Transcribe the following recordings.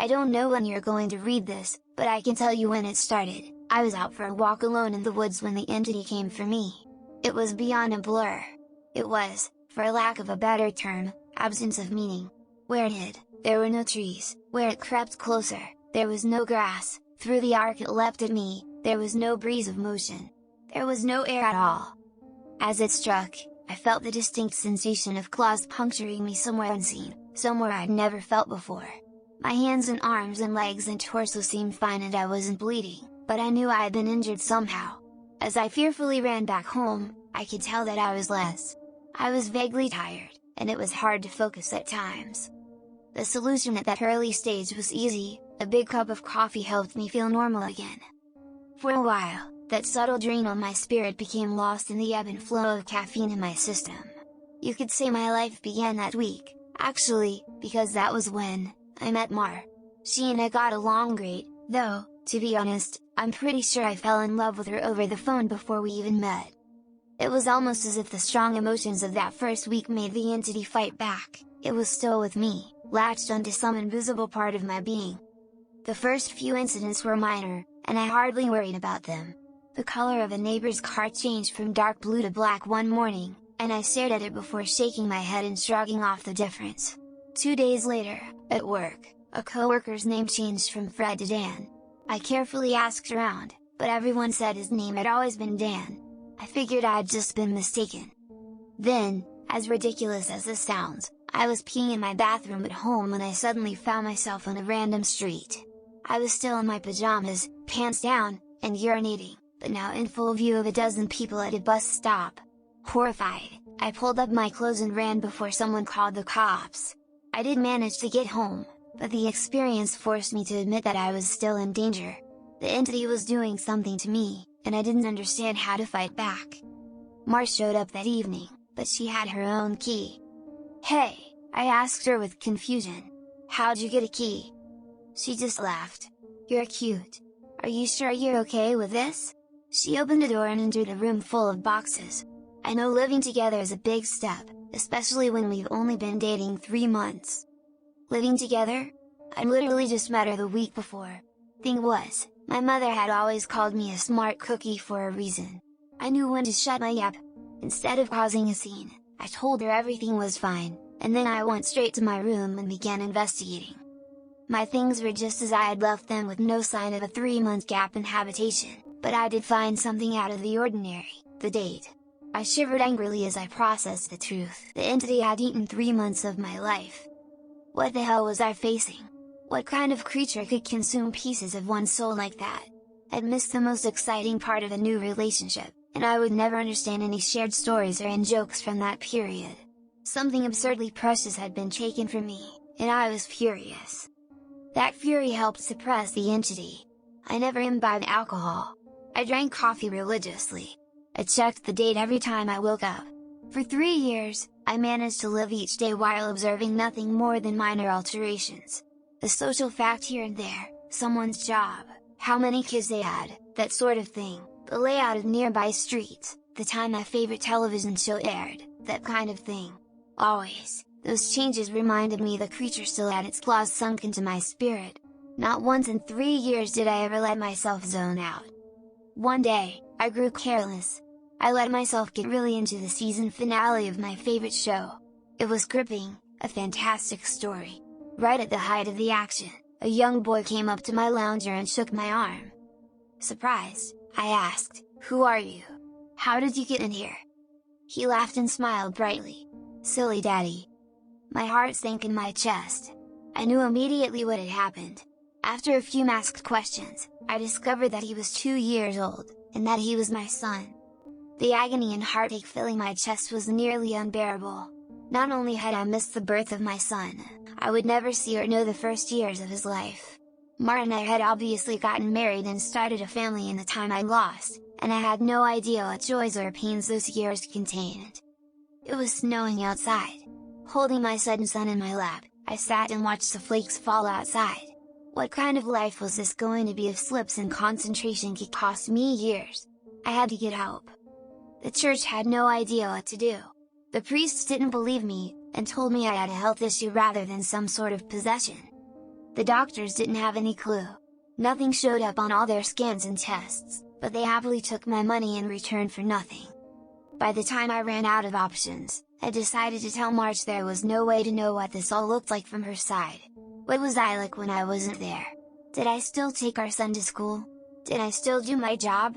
I don't know when you're going to read this, but I can tell you when it started. I was out for a walk alone in the woods when the entity came for me. It was beyond a blur. It was, for lack of a better term, absence of meaning. Where it hid, there were no trees. Where it crept closer, there was no grass. Through the arc it leapt at me, there was no breeze of motion. There was no air at all. As it struck, I felt the distinct sensation of claws puncturing me somewhere unseen, somewhere I'd never felt before. My hands and arms and legs and torso seemed fine and I wasn't bleeding, but I knew I had been injured somehow. As I fearfully ran back home, I could tell that I was less. I was vaguely tired, and it was hard to focus at times. The solution at that early stage was easy: a big cup of coffee helped me feel normal again. For a while, that subtle drain on my spirit became lost in the ebb and flow of caffeine in my system. You could say my life began that week, actually, because that was when I met Mar. She and I got along great, though, to be honest, I'm pretty sure I fell in love with her over the phone before we even met. It was almost as if the strong emotions of that first week made the entity fight back. It was still with me, latched onto some invisible part of my being. The first few incidents were minor, and I hardly worried about them. The color of a neighbor's car changed from dark blue to black one morning, and I stared at it before shaking my head and shrugging off the difference. 2 days later, at work, a coworker's name changed from Fred to Dan. I carefully asked around, but everyone said his name had always been Dan. I figured I'd just been mistaken. Then, as ridiculous as this sounds, I was peeing in my bathroom at home when I suddenly found myself on a random street. I was still in my pajamas, pants down, and urinating, but now in full view of a dozen people at a bus stop. Horrified, I pulled up my clothes and ran before someone called the cops. I did manage to get home, but the experience forced me to admit that I was still in danger. The entity was doing something to me, and I didn't understand how to fight back. Mar showed up that evening, but she had her own key. "Hey," I asked her with confusion. "How'd you get a key?" She just laughed. "You're cute. Are you sure you're okay with this?" She opened the door and entered a room full of boxes. I know living together is a big step, especially when we've only been dating 3 months. Living together? I'd literally just met her the week before. Thing was, my mother had always called me a smart cookie for a reason. I knew when to shut my yap. Instead of causing a scene, I told her everything was fine, and then I went straight to my room and began investigating. My things were just as I had left them, with no sign of a 3-month gap in habitation, but I did find something out of the ordinary: the date. I shivered angrily as I processed the truth. The entity had eaten 3 months of my life. What the hell was I facing? What kind of creature could consume pieces of one's soul like that? I'd missed the most exciting part of a new relationship, and I would never understand any shared stories or in-jokes from that period. Something absurdly precious had been taken from me, and I was furious. That fury helped suppress the entity. I never imbibed alcohol. I drank coffee religiously. I checked the date every time I woke up. For 3 years, I managed to live each day while observing nothing more than minor alterations. A social fact here and there, someone's job, how many kids they had, that sort of thing, the layout of nearby streets, the time my favorite television show aired, that kind of thing. Always, those changes reminded me the creature still had its claws sunk into my spirit. Not once in 3 years did I ever let myself zone out. One day, I grew careless. I let myself get really into the season finale of my favorite show. It was gripping, a fantastic story. Right at the height of the action, a young boy came up to my lounger and shook my arm. Surprised, I asked, "Who are you? How did you get in here?" He laughed and smiled brightly. "Silly daddy." My heart sank in my chest. I knew immediately what had happened. After a few masked questions, I discovered that he was 2 years old, and that he was my son. The agony and heartache filling my chest was nearly unbearable. Not only had I missed the birth of my son, I would never see or know the first years of his life. Mar and I had obviously gotten married and started a family in the time I'd lost, and I had no idea what joys or pains those years contained. It was snowing outside. Holding my sudden son in my lap, I sat and watched the flakes fall outside. What kind of life was this going to be if slips in concentration could cost me years? I had to get help. The church had no idea what to do. The priests didn't believe me, and told me I had a health issue rather than some sort of possession. The doctors didn't have any clue. Nothing showed up on all their scans and tests, but they happily took my money in return for nothing. By the time I ran out of options, I decided to tell March there was no way to know what this all looked like from her side. What was I like when I wasn't there? Did I still take our son to school? Did I still do my job?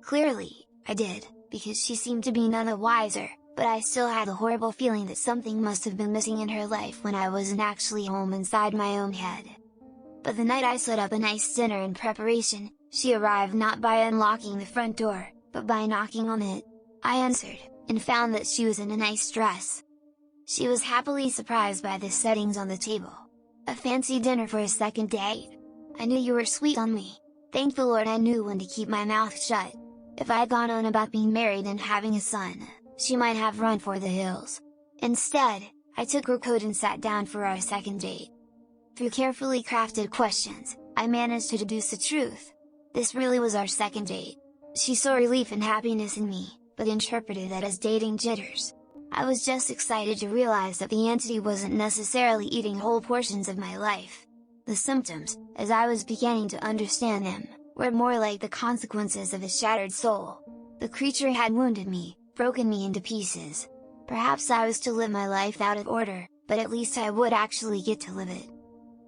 Clearly, I did, because she seemed to be none the wiser, but I still had a horrible feeling that something must have been missing in her life when I wasn't actually home inside my own head. But the night I set up a nice dinner in preparation, she arrived not by unlocking the front door, but by knocking on it. I answered, and found that she was in a nice dress. She was happily surprised by the settings on the table. A fancy dinner for a second date? I knew you were sweet on me. Thank the Lord I knew when to keep my mouth shut. If I had gone on about being married and having a son, she might have run for the hills. Instead, I took her coat and sat down for our second date. Through carefully crafted questions, I managed to deduce the truth. This really was our second date. She saw relief and happiness in me, but interpreted that as dating jitters. I was just excited to realize that the entity wasn't necessarily eating whole portions of my life. The symptoms, as I was beginning to understand them, were more like the consequences of a shattered soul. The creature had wounded me, broken me into pieces. Perhaps I was to live my life out of order, but at least I would actually get to live it.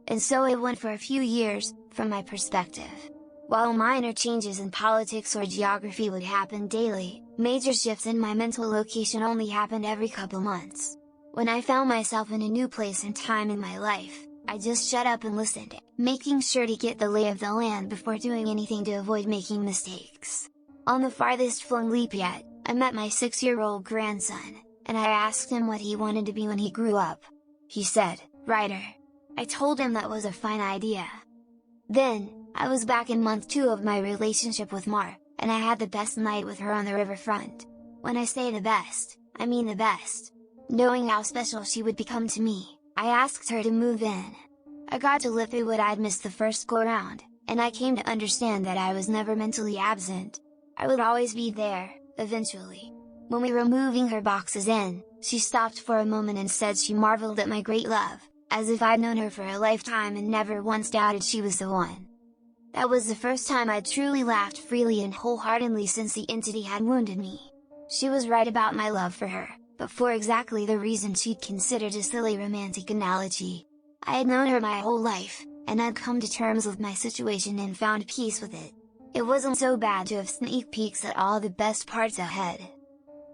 And so it went for a few years, from my perspective. While minor changes in politics or geography would happen daily, major shifts in my mental location only happened every couple months. When I found myself in a new place and time in my life, I just shut up and listened, making sure to get the lay of the land before doing anything to avoid making mistakes. On the farthest flung leap yet, I met my 6-year-old grandson, and I asked him what he wanted to be when he grew up. He said, "Writer." I told him that was a fine idea. Then, I was back in month 2 of my relationship with Mar, and I had the best night with her on the riverfront. When I say the best, I mean the best. Knowing how special she would become to me, I asked her to move in. I got to live through what I'd missed the first go round, and I came to understand that I was never mentally absent. I would always be there, eventually. When we were moving her boxes in, she stopped for a moment and said she marveled at my great love, as if I'd known her for a lifetime and never once doubted she was the one. That was the first time I'd truly laughed freely and wholeheartedly since the entity had wounded me. She was right about my love for her, but for exactly the reason she'd considered a silly romantic analogy. I had known her my whole life, and I'd come to terms with my situation and found peace with it. It wasn't so bad to have sneak peeks at all the best parts ahead.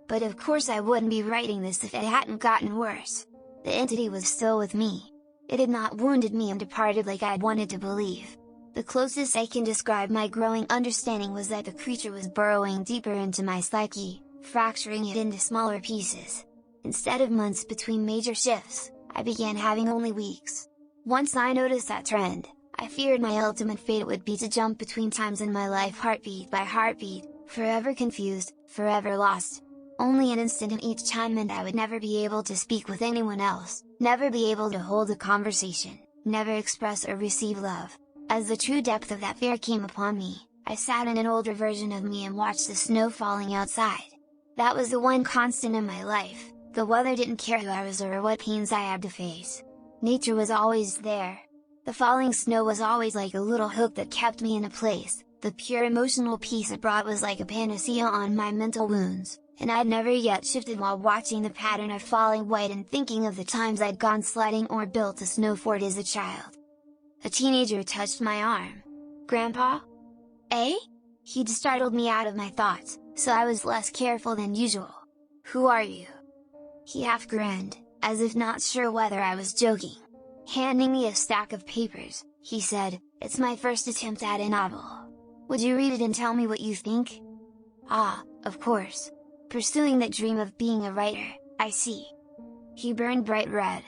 But of course I wouldn't be writing this if it hadn't gotten worse. The entity was still with me. It had not wounded me and departed like I'd wanted to believe. The closest I can describe my growing understanding was that the creature was burrowing deeper into my psyche, fracturing it into smaller pieces. Instead of months between major shifts, I began having only weeks. Once I noticed that trend, I feared my ultimate fate would be to jump between times in my life heartbeat by heartbeat, forever confused, forever lost. Only an instant in each time meant I would never be able to speak with anyone else, never be able to hold a conversation, never express or receive love. As the true depth of that fear came upon me, I sat in an older version of me and watched the snow falling outside. That was the one constant in my life. The weather didn't care who I was or what pains I had to face. Nature was always there. The falling snow was always like a little hook that kept me in a place. The pure emotional peace it brought was like a panacea on my mental wounds, and I'd never yet shifted while watching the pattern of falling white and thinking of the times I'd gone sledding or built a snow fort as a child. A teenager touched my arm. "Grandpa?" "Eh?" He'd startled me out of my thoughts, so I was less careful than usual. "Who are you?" He half grinned, as if not sure whether I was joking. Handing me a stack of papers, he said, "It's my first attempt at a novel. Would you read it and tell me what you think?" "Ah, of course. Pursuing that dream of being a writer, I see." He burned bright red.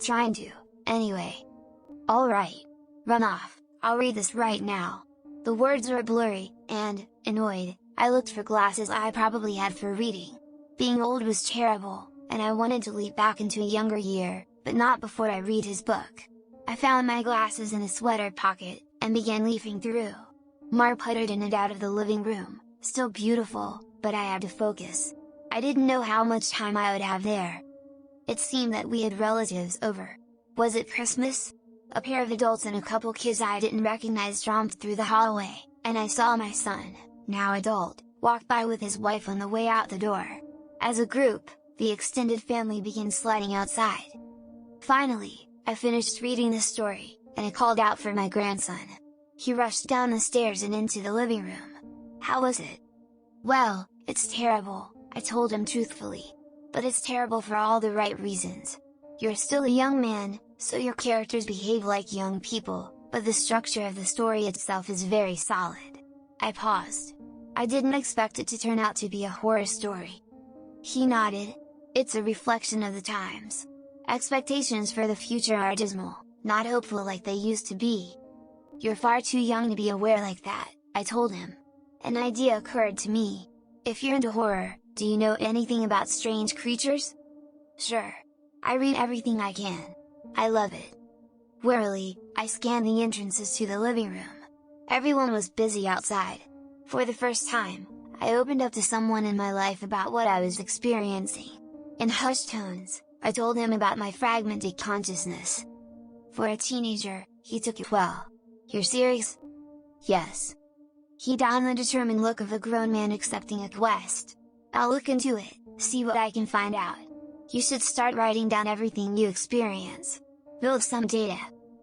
"Trying to, anyway." "Alright. Run off, I'll read this right now." The words were blurry, and, annoyed, I looked for glasses I probably had for reading. Being old was terrible, and I wanted to leap back into a younger year, but not before I read his book. I found my glasses in a sweater pocket, and began leafing through. Mar puttered in and out of the living room, still beautiful, but I had to focus. I didn't know how much time I would have there. It seemed that we had relatives over. Was it Christmas? A pair of adults and a couple kids I didn't recognize stomped through the hallway, and I saw my son, now adult, walk by with his wife on the way out the door. As a group, the extended family began sliding outside. Finally, I finished reading the story, and I called out for my grandson. He rushed down the stairs and into the living room. "How was it?" "Well, it's terrible," I told him truthfully. "But it's terrible for all the right reasons. You're still a young man, so your characters behave like young people, but the structure of the story itself is very solid." I paused. I didn't expect it to turn out to be a horror story. He nodded. "It's a reflection of the times. Expectations for the future are dismal, not hopeful like they used to be." "You're far too young to be aware like that," I told him. An idea occurred to me. "If you're into horror, do you know anything about strange creatures?" "Sure. I read everything I can. I love it." Warily, I scanned the entrances to the living room. Everyone was busy outside. For the first time, I opened up to someone in my life about what I was experiencing. In hushed tones, I told him about my fragmented consciousness. For a teenager, he took it well. "You're serious?" "Yes." He donned the determined look of a grown man accepting a quest. "I'll look into it, see what I can find out. You should start writing down everything you experience. Build some data.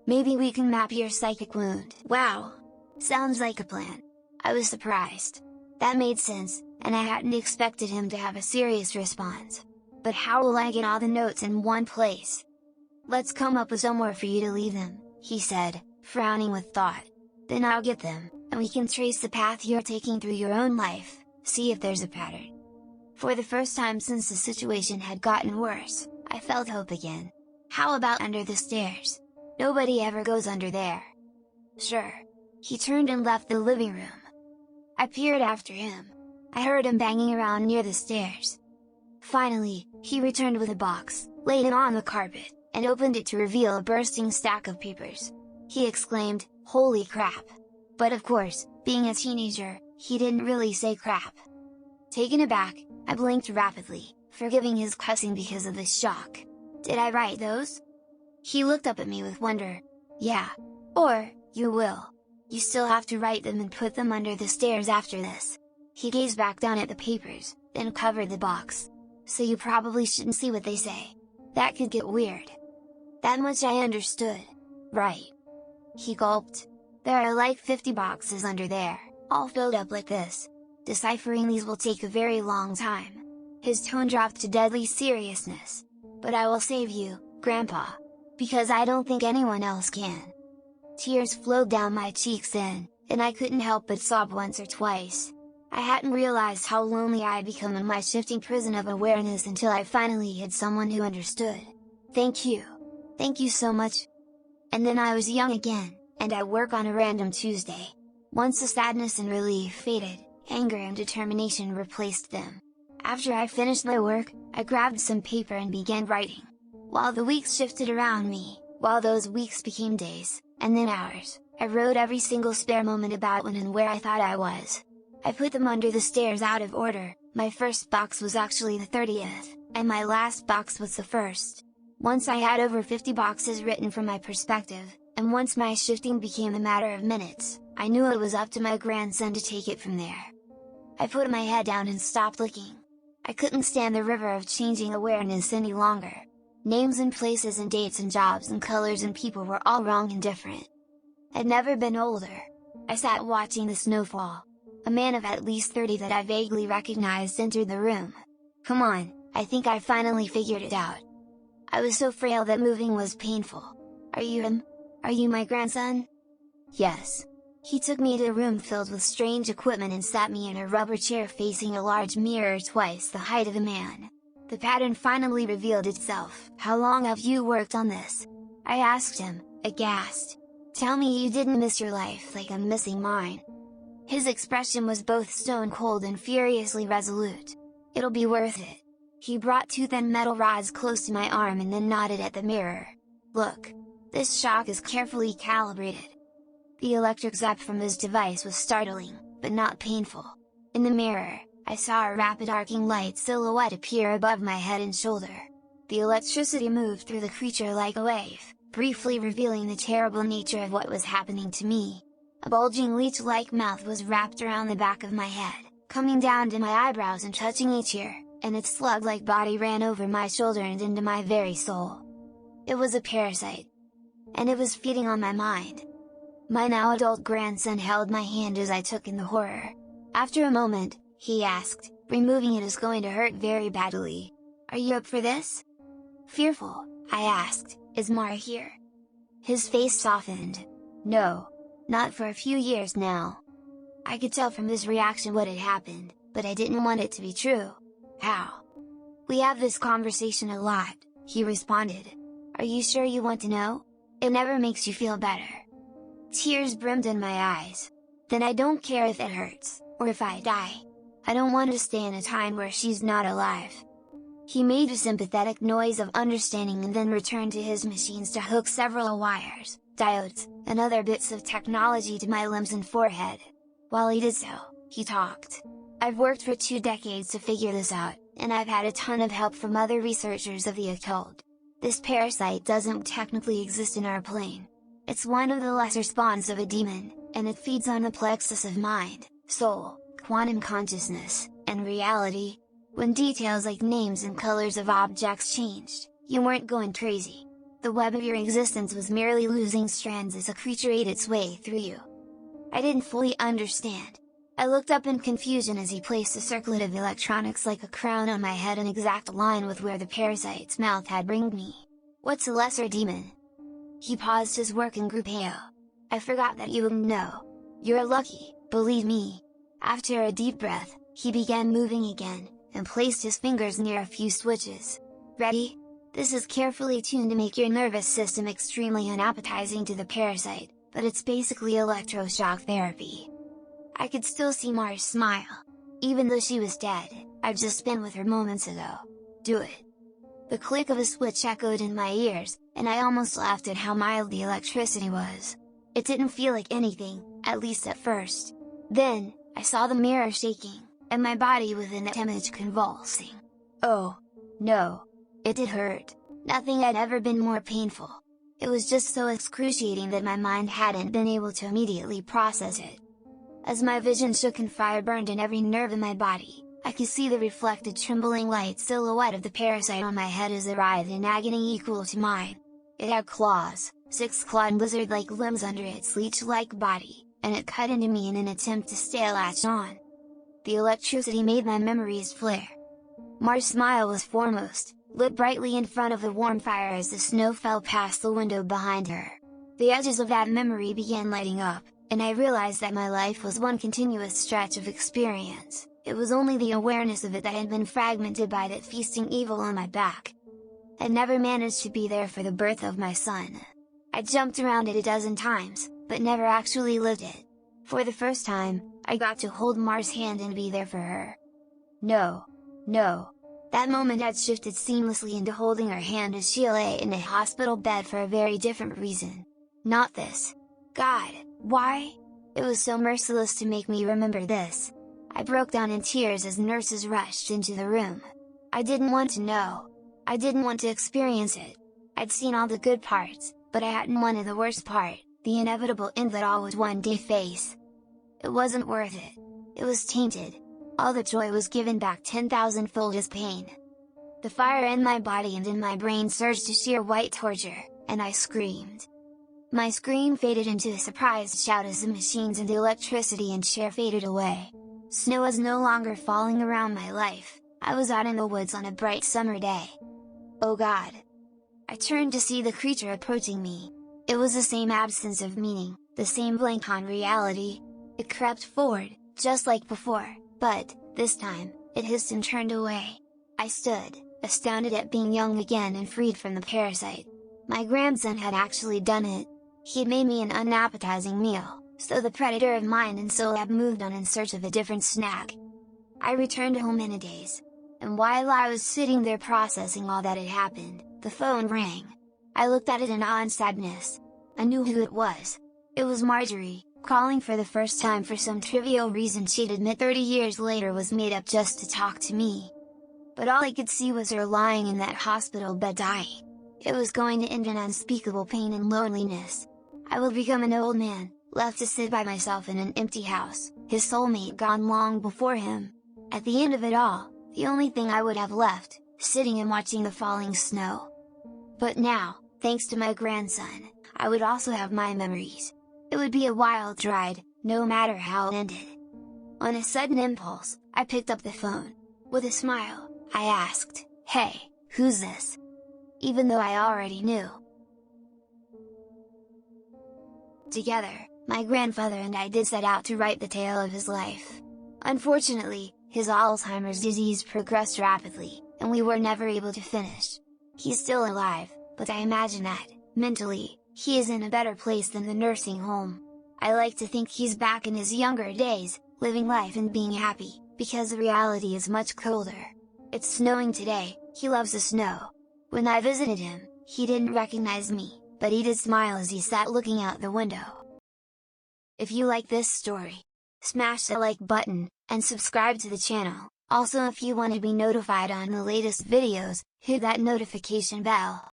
Maybe we can map your psychic wound." "Wow! Sounds like a plan." I was surprised. That made sense, and I hadn't expected him to have a serious response. "But how will I get all the notes in one place?" "Let's come up with somewhere for you to leave them," he said, frowning with thought. "Then I'll get them, and we can trace the path you're taking through your own life, see if there's a pattern." For the first time since the situation had gotten worse, I felt hope again. "How about under the stairs? Nobody ever goes under there." "Sure." He turned and left the living room. I peered after him. I heard him banging around near the stairs. Finally, he returned with a box, laid it on the carpet, and opened it to reveal a bursting stack of papers. He exclaimed, "Holy crap!" But of course, being a teenager, he didn't really say crap. Taken aback, I blinked rapidly, forgiving his cussing because of the shock. "Did I write those?" He looked up at me with wonder. "Yeah. Or, you will. You still have to write them and put them under the stairs after this." He gazed back down at the papers, then covered the box. "So you probably shouldn't see what they say. That could get weird." That much I understood. "Right." He gulped. "There are like 50 boxes under there, all filled up like this. Deciphering these will take a very long time." His tone dropped to deadly seriousness. "But I will save you, Grandpa. Because I don't think anyone else can." Tears flowed down my cheeks then, and I couldn't help but sob once or twice. I hadn't realized how lonely I'd become in my shifting prison of awareness until I finally had someone who understood. "Thank you. Thank you so much." And then I was young again, and I work on a random Tuesday. Once the sadness and relief faded, anger and determination replaced them. After I finished my work, I grabbed some paper and began writing. While the weeks shifted around me, while those weeks became days, and then hours, I wrote every single spare moment about when and where I thought I was. I put them under the stairs out of order. My first box was actually the 30th, and my last box was the first. Once I had over 50 boxes written from my perspective, and once my shifting became a matter of minutes, I knew it was up to my grandson to take it from there. I put my head down and stopped looking. I couldn't stand the river of changing awareness any longer. Names and places and dates and jobs and colors and people were all wrong and different. I'd never been older. I sat watching the snow fall. A man of at least 30 that I vaguely recognized entered the room. "Come on, I think I finally figured it out." I was so frail that moving was painful. "Are you him? Are you my grandson?" "Yes." He took me to a room filled with strange equipment and sat me in a rubber chair facing a large mirror twice the height of a man. The pattern finally revealed itself. "How long have you worked on this?" I asked him, aghast. "Tell me you didn't miss your life like I'm missing mine." His expression was both stone cold and furiously resolute. "It'll be worth it." He brought two thin metal rods close to my arm and then nodded at the mirror. "Look! This shock is carefully calibrated." The electric zap from his device was startling, but not painful. In the mirror, I saw a rapid arcing light silhouette appear above my head and shoulder. The electricity moved through the creature like a wave, briefly revealing the terrible nature of what was happening to me. A bulging leech-like mouth was wrapped around the back of my head, coming down to my eyebrows and touching each ear, and its slug-like body ran over my shoulder and into my very soul. It was a parasite. And it was feeding on my mind. My now adult grandson held my hand as I took in the horror. After a moment, he asked, "Removing it is going to hurt very badly. Are you up for this?" Fearful, I asked, "Is Mara here?" His face softened. "No. Not for a few years now." I could tell from his reaction what had happened, but I didn't want it to be true. "How?" "We have this conversation a lot," he responded. "Are you sure you want to know? It never makes you feel better." Tears brimmed in my eyes. "Then I don't care if it hurts, or if I die. I don't want to stay in a time where she's not alive." He made a sympathetic noise of understanding and then returned to his machines to hook several wires, diodes, and other bits of technology to my limbs and forehead. While he did so, he talked. "I've worked for 2 decades to figure this out, and I've had a ton of help from other researchers of the occult. This parasite doesn't technically exist in our plane. It's one of the lesser spawns of a demon, and it feeds on the plexus of mind, soul, quantum consciousness, and reality. When details like names and colors of objects changed, you weren't going crazy. The web of your existence was merely losing strands as a creature ate its way through you." I didn't fully understand. I looked up in confusion as he placed a circlet of electronics like a crown on my head in exact line with where the parasite's mouth had bringed me. "What's a lesser demon?" He paused his work and grew pale. "I forgot that you wouldn't know. You're lucky, believe me." After a deep breath, he began moving again, and placed his fingers near a few switches. "Ready? This is carefully tuned to make your nervous system extremely unappetizing to the parasite, but it's basically electroshock therapy." I could still see Mars smile. Even though she was dead, I'd just been with her moments ago. "Do it." The click of a switch echoed in my ears, and I almost laughed at how mild the electricity was. It didn't feel like anything, at least at first. Then, I saw the mirror shaking, and my body within that image convulsing. Oh, no! It did hurt. Nothing had ever been more painful. It was just so excruciating that my mind hadn't been able to immediately process it. As my vision shook and fire burned in every nerve in my body, I could see the reflected trembling light silhouette of the parasite on my head as it writhed in agony equal to mine. It had claws, 6 clawed lizard-like limbs under its leech-like body, and it cut into me in an attempt to stay latched on. The electricity made my memories flare. Mars' smile was foremost, lit brightly in front of the warm fire as the snow fell past the window behind her. The edges of that memory began lighting up, and I realized that my life was one continuous stretch of experience. It was only the awareness of it that had been fragmented by that feasting evil on my back. I'd never managed to be there for the birth of my son. I jumped around it a dozen times, but never actually lived it. For the first time, I got to hold Mars' hand and be there for her. No. That moment had shifted seamlessly into holding her hand as she lay in a hospital bed for a very different reason. Not this. God, why? It was so merciless to make me remember this. I broke down in tears as nurses rushed into the room. I didn't want to know. I didn't want to experience it. I'd seen all the good parts, but I hadn't wanted the worst part, the inevitable end that all would one day face. It wasn't worth it. It was tainted. All the joy was given back 10,000-fold as pain. The fire in my body and in my brain surged to sheer white torture, and I screamed. My scream faded into a surprised shout as the machines and the electricity and chair faded away. Snow was no longer falling around my life. I was out in the woods on a bright summer day. Oh God! I turned to see the creature approaching me. It was the same absence of meaning, the same blank on reality. It crept forward, just like before, but, this time, it hissed and turned away. I stood, astounded at being young again and freed from the parasite. My grandson had actually done it. He had made me an unappetizing meal, so the predator of mind and soul had moved on in search of a different snack. I returned home in a daze. And while I was sitting there processing all that had happened, the phone rang. I looked at it in awe and sadness. I knew who it was. It was Marjorie, calling for the first time for some trivial reason she'd admit 30 years later was made up just to talk to me. But all I could see was her lying in that hospital bed dying. It was going to end in unspeakable pain and loneliness. I would become an old man, left to sit by myself in an empty house, his soulmate gone long before him. At the end of it all, the only thing I would have left, sitting and watching the falling snow. But now, thanks to my grandson, I would also have my memories. It would be a wild ride, no matter how it ended. On a sudden impulse, I picked up the phone. With a smile, I asked, "Hey, who's this?" Even though I already knew. Together, my grandfather and I did set out to write the tale of his life. Unfortunately, his Alzheimer's disease progressed rapidly, and we were never able to finish. He's still alive, but I imagine that, mentally, he is in a better place than the nursing home. I like to think he's back in his younger days, living life and being happy, because the reality is much colder. It's snowing today, he loves the snow. When I visited him, he didn't recognize me, but he did smile as he sat looking out the window. If you like this story, smash the like button, and subscribe to the channel. Also, if you want to be notified on the latest videos, hit that notification bell.